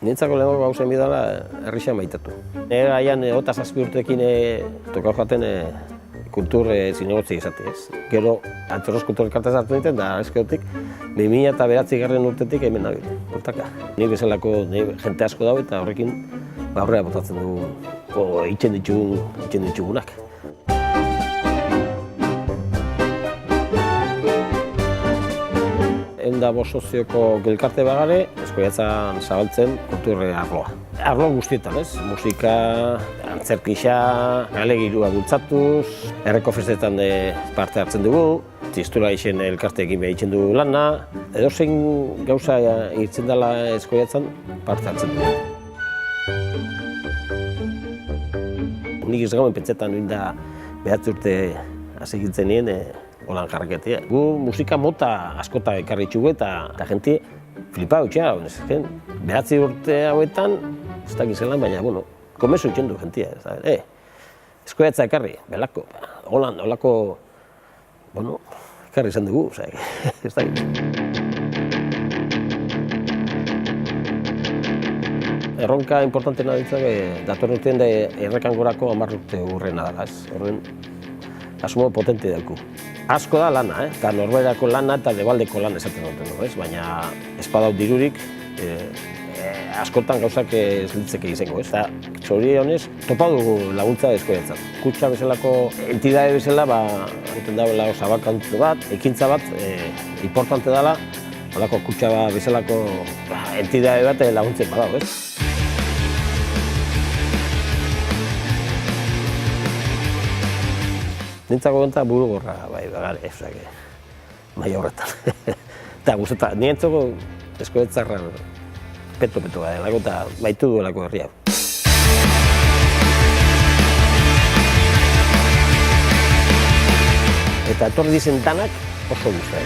Nintzako lehenko gauzen bidala herrixa maitatu. Nire gaian 27 urteekin tokau jaten kultur zinegotzi izate, ez. Gero, Antxorroz kultur elkartez hartu nintzen, da eskeotik, 2009 urtetik hemen nabil, kultaka. Ni bezalako jente asko dago eta horrekin aurrera botatzen dugu itxen ditugunak. Enda bost sozioko elkarte bagare, Eskoiatzan zabaltzen kultur arloa. Arlo guztietan, ez? Musika, antzerkisa, alegirua bultzatuz, herriko festetan parte hartzen dugu, txistura isen elkarteekin behitzen dugu lana, edozein gauza hirtzen dela Eskoiatzan parte hartzen dugu. Nik ez gauen pentsetan nuen da 9 urte hasi gintzen nien holan jarraketia. Gu musika mota askota ekarri txugu eta jenti flipa utxea. 9 urte hauetan, ez dakiz zelan, baina, komezu itxen du jentia. Eskoiatza ekarri, belako, holako, ekarri izan dugu, ez dakiz. Erronka importantena ditzak, datorren urtean da errekangorako 10 urte hurrena dela, ez? Horren, asmo potente dauku. Asko da lana, eta norberako lana eta debaldeko lana esaten duten, ez? Baina ez badau dirurik, askotan gauzak ez litzeke izango, ez? Eta zorionez, topa dugu laguntza Eskoiatzan. Kutxa bezalako entidade bezala, egiten dagoela zabakantze bat, ekintza bat, importante dela, holako kutxa bezalako entidade bat laguntzen badago, ez? Nintzako genta buru gorra, bagare, maia horretan. Eta guztetan, nientzako Eskoiatzarra peto-peto gara, eta baitu duelako herria. Eta etorri dizen danak oso guztia,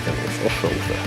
oso guztia.